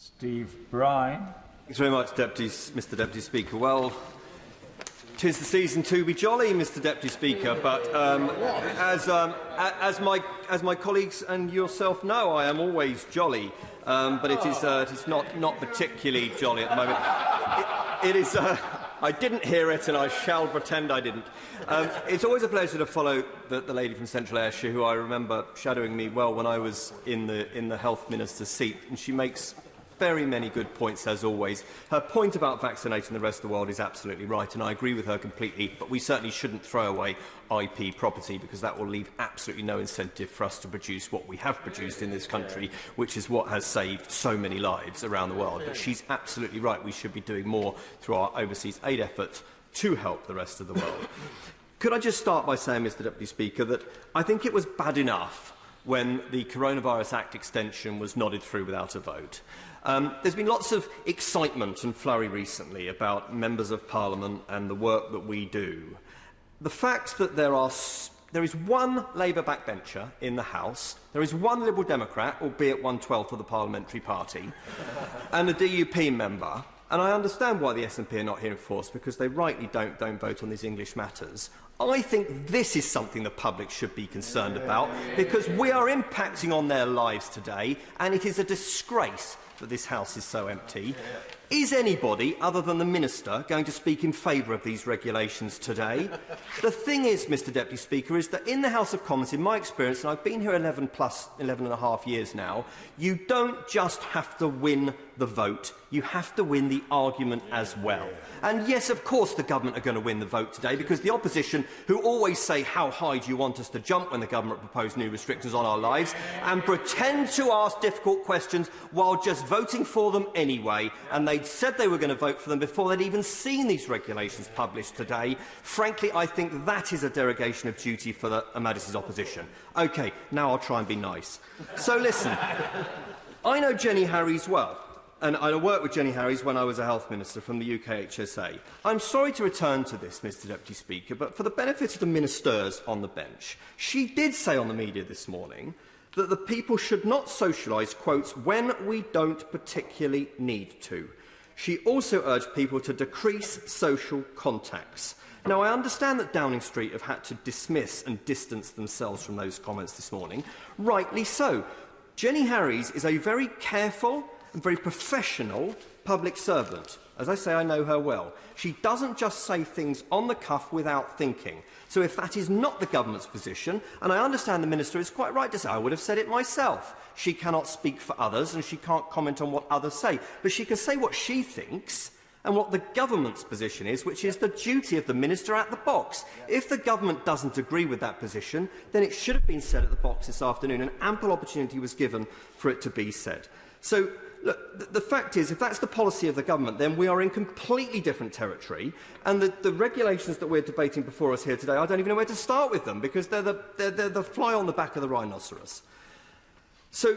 Steve Brine. Thanks very much, Mr Deputy Speaker. Well, 'tis the season to be jolly, Mr Deputy Speaker, but as my colleagues and yourself know, I am always jolly, but it is not particularly jolly at the moment. It is. I didn't hear it, and I shall pretend I didn't. It's always a pleasure to follow the lady from Central Ayrshire, who I remember shadowing me well when I was in the Health Minister's seat, and she makes very many good points, as always. Her point about vaccinating the rest of the world is absolutely right, and I agree with her completely, but we certainly shouldn't throw away IP property, because that will leave absolutely no incentive for us to produce what we have produced in this country, which is what has saved so many lives around the world. But she's absolutely right. We should be doing more through our overseas aid efforts to help the rest of the world. Could I just start by saying, Mr Deputy Speaker, that I think it was bad enough when the Coronavirus Act extension was nodded through without a vote. There's been lots of excitement and flurry recently about members of Parliament and the work that we do. The fact that there is one Labour backbencher in the House, there is one Liberal Democrat, albeit 1/12 of the parliamentary party, and a DUP member, and I understand why the SNP are not here in force, because they rightly don't vote on these English matters. I think this is something the public should be concerned about, because we are impacting on their lives today, and it is a disgrace that this House is so empty. Is anybody, other than the Minister, going to speak in favour of these regulations today? The thing is, Mr Deputy Speaker, is that in the House of Commons, in my experience, and I've been here 11 and a half years now, you don't just have to win the vote, you have to win the argument as well. And yes, of course the government are going to win the vote today, because the opposition, who always say how high do you want us to jump when the government propose new restrictions on our lives, and pretend to ask difficult questions while just voting for them anyway, and they'd said they were going to vote for them before they'd even seen these regulations published today. Frankly, I think that is a derogation of duty for Her Majesty's opposition. OK, now I'll try and be nice. So listen, I know Jenny Harries well, and I worked with Jenny Harries when I was a Health Minister from the UK HSA. I'm sorry to return to this, Mr Deputy Speaker, but for the benefit of the ministers on the bench, she did say on the media this morning that the people should not socialise, quotes, when we don't particularly need to. She also urged people to decrease social contacts. Now, I understand that Downing Street have had to dismiss and distance themselves from those comments this morning. Rightly so. Jenny Harries is a very careful and very professional public servant. As I say, I know her well. She doesn't just say things on the cuff without thinking. So if that is not the government's position, and I understand the Minister is quite right to say, I would have said it myself. She cannot speak for others and she can't comment on what others say. But she can say what she thinks and what the government's position is, which is the duty of the Minister at the box. If the government doesn't agree with that position, then it should have been said at the box this afternoon, and ample opportunity was given for it to be said. So, look, the fact is, if that's the policy of the government, then we are in completely different territory, and the regulations that we're debating before us here today, I don't even know where to start with them, because they're the fly on the back of the rhinoceros. So,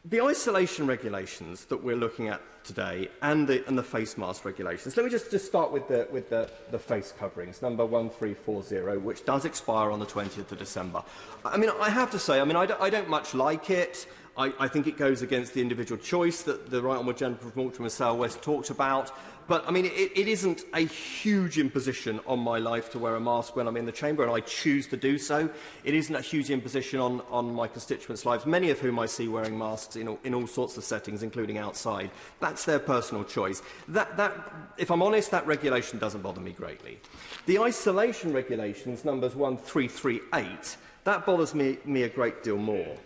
the isolation regulations that we're looking at today and the face mask regulations. Let me just start with the face coverings, number 1340, which does expire on the 20th of December. I mean, I have to say, I don't much like it. I think it goes against the individual choice that the Right Honourable Gentleman from Moultrie and Sale West talked about. But, I mean, it isn't a huge imposition on my life to wear a mask when I'm in the chamber, and I choose to do so. It isn't a huge imposition on my constituents' lives, many of whom I see wearing masks in all sorts of settings, including outside. That's their personal choice. If I'm honest, that regulation doesn't bother me greatly. The isolation regulations, numbers 1338, that bothers me a great deal more.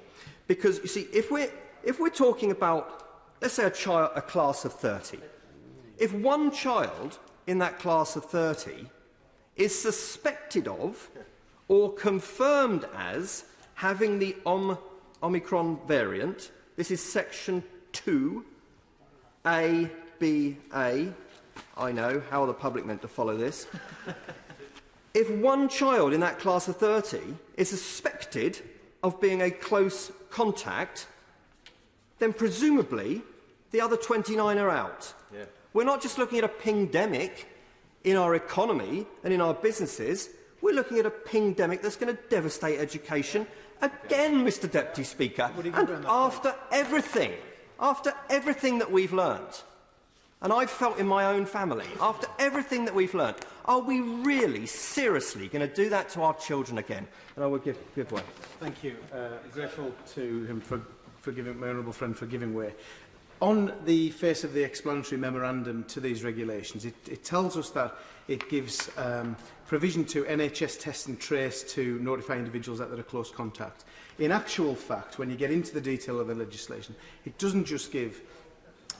Because, you see, if we're talking about, let's say, a class of 30, if one child in that class of 30 is suspected of or confirmed as having the Omicron variant, this is section 2A, I know, how are the public meant to follow this? If one child in that class of 30 is suspected of being a close contact, then presumably the other 29 are out. Yeah. We're not just looking at a pingdemic in our economy and in our businesses, we're looking at a pingdemic that's going to devastate education again, Mr Deputy Speaker. And after everything After everything that we've learnt, and I've felt in my own family, after everything that we've learnt, are we really, seriously going to do that to our children again? And I will give way. Thank you. Grateful to him for giving, my honourable friend, for giving way. On the face of the explanatory memorandum to these regulations, it tells us that it gives provision to NHS test and trace to notify individuals that they're a close contact. In actual fact, when you get into the detail of the legislation, it doesn't just give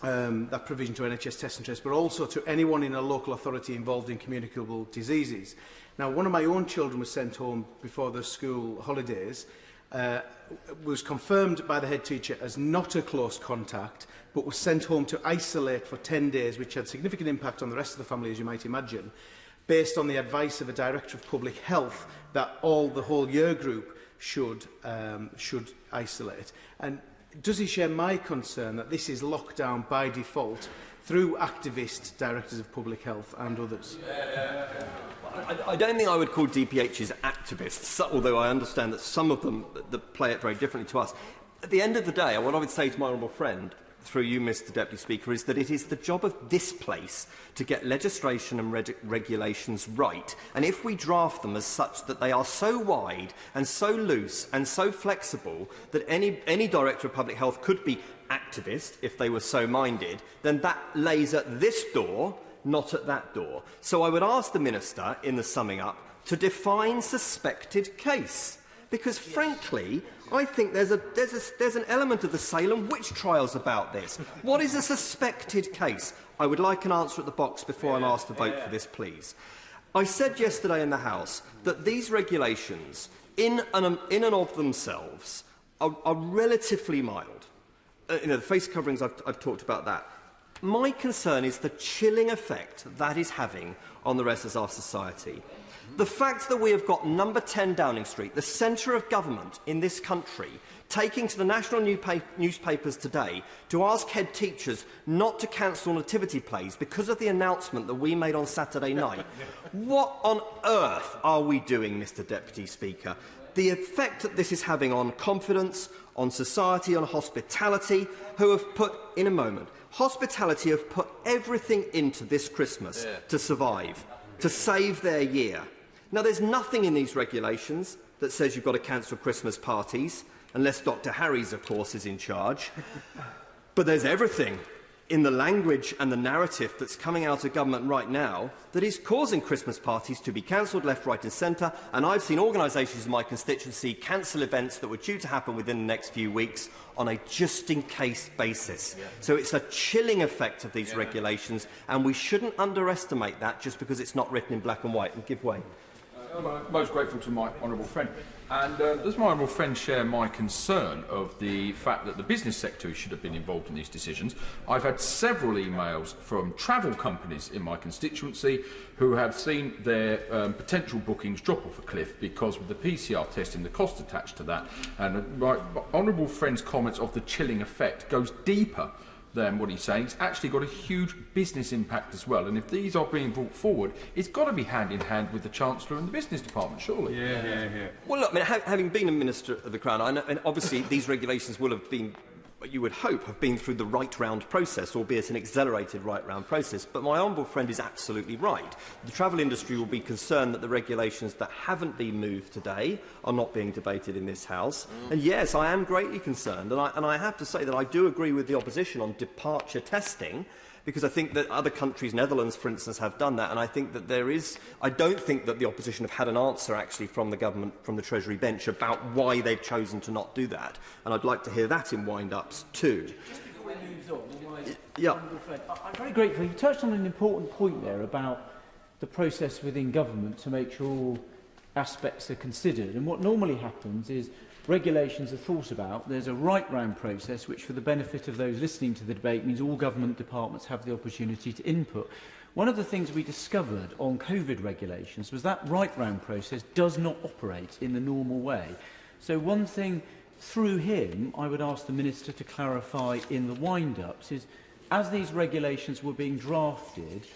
that provision to NHS test and trace, but also to anyone in a local authority involved in communicable diseases. Now, one of my own children was sent home before the school holidays, was confirmed by the head teacher as not a close contact, but was sent home to isolate for 10 days, which had significant impact on the rest of the family, as you might imagine, based on the advice of a Director of Public Health that the whole year group should isolate. And does he share my concern that this is locked down by default through activist Directors of Public Health and others? I don't think I would call DPHs activists, although I understand that some of them that play it very differently to us. At the end of the day, what I would say to my honourable friend, through you, Mr Deputy Speaker, is that it is the job of this place to get legislation and regulations right. And if we draft them as such that they are so wide and so loose and so flexible that any Director of Public Health could be activist if they were so minded, then that lays at this door, not at that door. So I would ask the Minister, in the summing up, to define suspected case. Because, frankly, I think there's an element of the Salem witch trials about this. What is a suspected case? I would like an answer at the box before I'm asked to vote for this, please. I said yesterday in the House that these regulations, in and of themselves, are relatively mild. The face coverings, I've talked about that. My concern is the chilling effect that is having on the rest of our society. The fact that we have got number 10 Downing Street, the centre of government in this country, taking to the national newspapers today to ask head teachers not to cancel nativity plays because of the announcement that we made on Saturday night. What on earth are we doing, Mr Deputy Speaker? The effect that this is having on confidence, on society, on hospitality, who have put, in a moment, hospitality have put everything into this Christmas to survive, to save their year. Now, there's nothing in these regulations that says you've got to cancel Christmas parties, unless Dr. Harry's, of course, is in charge. But there's everything in the language and the narrative that's coming out of government right now that is causing Christmas parties to be cancelled left, right and centre. And I've seen organisations in my constituency cancel events that were due to happen within the next few weeks on a just-in-case basis. So it's a chilling effect of these regulations, and we shouldn't underestimate that just because it's not written in black and white. And give way. Most grateful to my honourable friend. And does my honourable friend share my concern of the fact that the business sector should have been involved in these decisions? I've had several emails from travel companies in my constituency who have seen their potential bookings drop off a cliff because of the PCR testing, the cost attached to that. And my honourable friend's comments of the chilling effect goes deeper than what he's saying. It's actually got a huge business impact as well. And if these are being brought forward, it's got to be hand in hand with the Chancellor and the Business Department, surely. Well, look, I mean, having been a Minister of the Crown, I know, and obviously these regulations will have been, you would hope, have been through the right-round process, albeit an accelerated right-round process. But my honourable friend is absolutely right. The travel industry will be concerned that the regulations that haven't been moved today are not being debated in this House. And yes, I am greatly concerned. And I have to say that I do agree with the opposition on departure testing, because I think that other countries, Netherlands, for instance, have done that. And I think that I don't think that the opposition have had an answer, actually, from the government, from the Treasury bench, about why they've chosen to not do that. And I'd like to hear that in wind-ups too. Just before we move on, I'm very grateful. You touched on an important point there about the process within government to make sure all aspects are considered. And what normally happens is regulations are thought about. There's a right-round process, which for the benefit of those listening to the debate means all government departments have the opportunity to input. One of the things we discovered on COVID regulations was that right-round process does not operate in the normal way. So one thing through him I would ask the Minister to clarify in the wind-ups is, as these regulations were being drafted,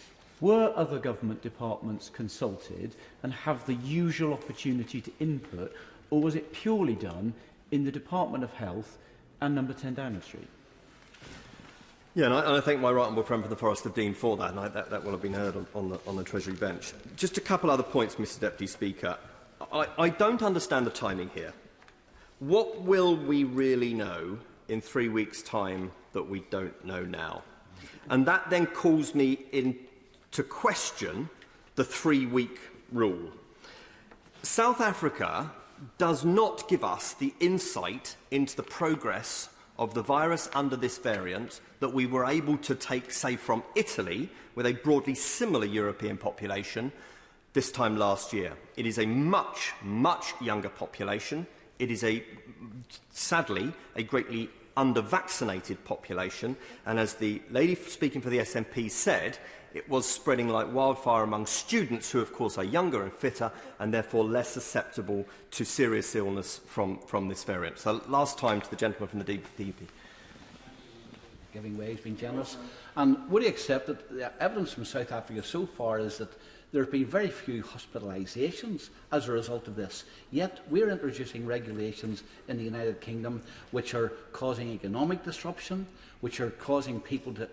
were other government departments consulted and have the usual opportunity to input, or was it purely done in the Department of Health and number 10 Downing Street? Yeah, and I thank my right honourable friend from the Forest of Dean for that, and that will have been heard on the Treasury bench. Just a couple other points, Mr Deputy Speaker. I don't understand the timing here. What will we really know in 3 weeks' time that we don't know now? And that then calls me into question the 3-week rule. South Africa does not give us the insight into the progress of the virus under this variant that we were able to take, say, from Italy, with a broadly similar European population, this time last year. It is a much, much younger population. It is, sadly, a greatly under-vaccinated population. And as the lady speaking for the SNP said, it was spreading like wildfire among students who, of course, are younger and fitter and therefore less susceptible to serious illness from this variant. So last time to the gentleman from the DPP. Giving way, he's been generous. And would he accept that the evidence from South Africa so far is that there have been very few hospitalisations as a result of this, yet we're introducing regulations in the United Kingdom which are causing economic disruption, which are causing people to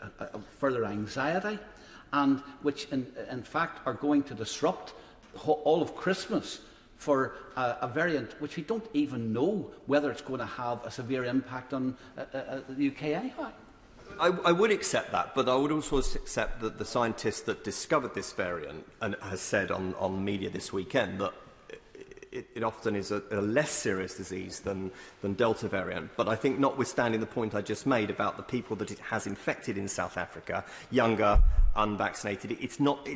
further anxiety, and which in fact are going to disrupt all of Christmas for a variant which we don't even know whether it's going to have a severe impact on the UK anyhow. I would accept that, but I would also accept that the scientist that discovered this variant and has said on media this weekend that it often is a less serious disease than Delta variant. But I think, notwithstanding the point I just made about the people that it has infected in South Africa, younger, unvaccinated, it's not...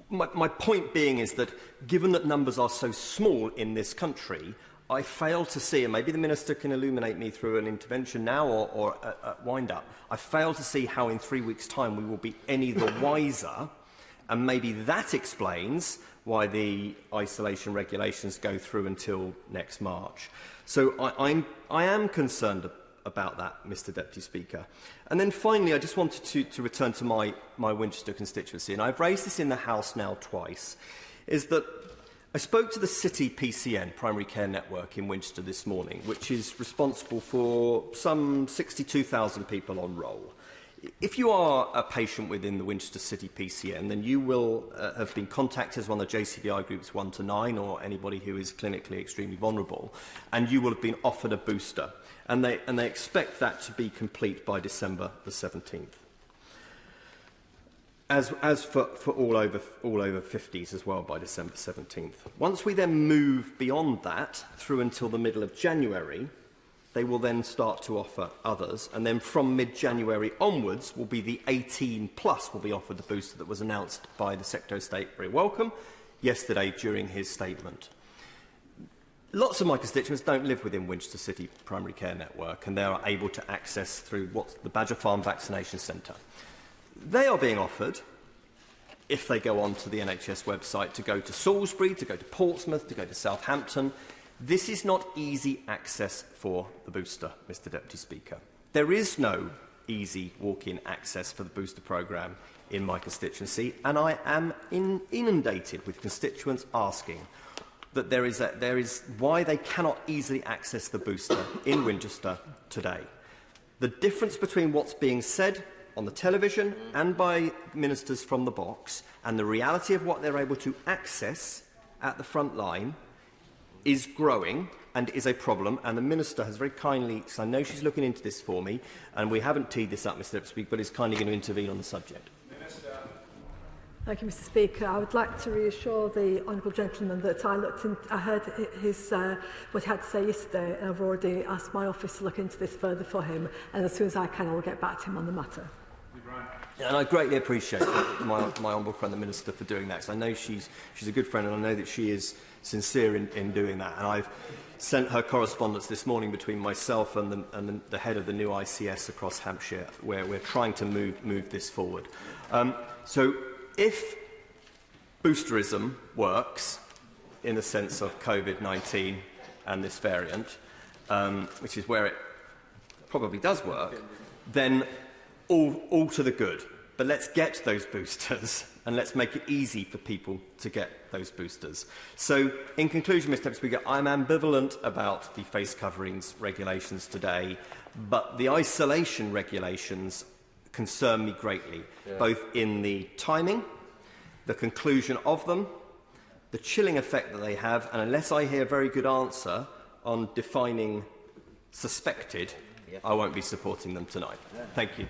My point being is that, given that numbers are so small in this country, I fail to see, and maybe the Minister can illuminate me through an intervention now or a wind-up, I fail to see how in 3 weeks' time we will be any the wiser, and maybe that explains why the isolation regulations go through until next March. So I am concerned about that, Mr Deputy Speaker. And then finally, I just wanted to return to my Winchester constituency, and I've raised this in the House now twice, is that I spoke to the City PCN, Primary Care Network, in Winchester this morning, which is responsible for some 62,000 people on roll. If you are a patient within the Winchester City PCN, then you will have been contacted as one of the JCVI groups 1 to 9, or anybody who is clinically extremely vulnerable, and you will have been offered a booster. And they expect that to be complete by December the 17th. As for all over 50s as well by December 17th. Once we then move beyond that through until the middle of January, they will then start to offer others, and then from mid-January onwards will be the 18 plus will be offered the booster that was announced by the Secretary of State, very welcome, yesterday during his statement. Lots of my constituents don't live within Winchester City Primary Care Network, and they are able to access through what's the Badger Farm Vaccination Centre. They are being offered, if they go onto the NHS website, to go to Salisbury, to go to Portsmouth, to go to Southampton. This is not easy access for the booster, Mr Deputy Speaker. There is no easy walk-in access for the booster programme in my constituency, and I am inundated with constituents asking that there is why they cannot easily access the booster in Winchester today. The difference between what's being said on the television and by ministers from the box and the reality of what they're able to access at the front line is growing and is a problem, and the Minister has very kindly, because I know she's looking into this for me, and we haven't teed this up, Mr Deputy Speaker, but is kindly going to intervene on the subject. Thank you, Mr Speaker. I would like to reassure the honourable gentleman that I heard his, what he had to say yesterday, and I've already asked my office to look into this further for him, and as soon as I can, I will get back to him on the matter. And I greatly appreciate my honourable friend, the Minister, for doing that, because I know she's a good friend, and I know that she is sincere in doing that. And I've sent her correspondence this morning between myself and the head of the new ICS across Hampshire, where we're trying to move this forward. So if boosterism works in the sense of COVID-19 and this variant, which is where it probably does work, then all to the good. But let's get those boosters and let's make it easy for people to get those boosters. So, in conclusion, Mr Deputy Speaker, I'm ambivalent about the face coverings regulations today, but the isolation regulations concern me greatly, both in the timing, the conclusion of them, the chilling effect that they have, and unless I hear a very good answer on defining suspected, I won't be supporting them tonight. Thank you.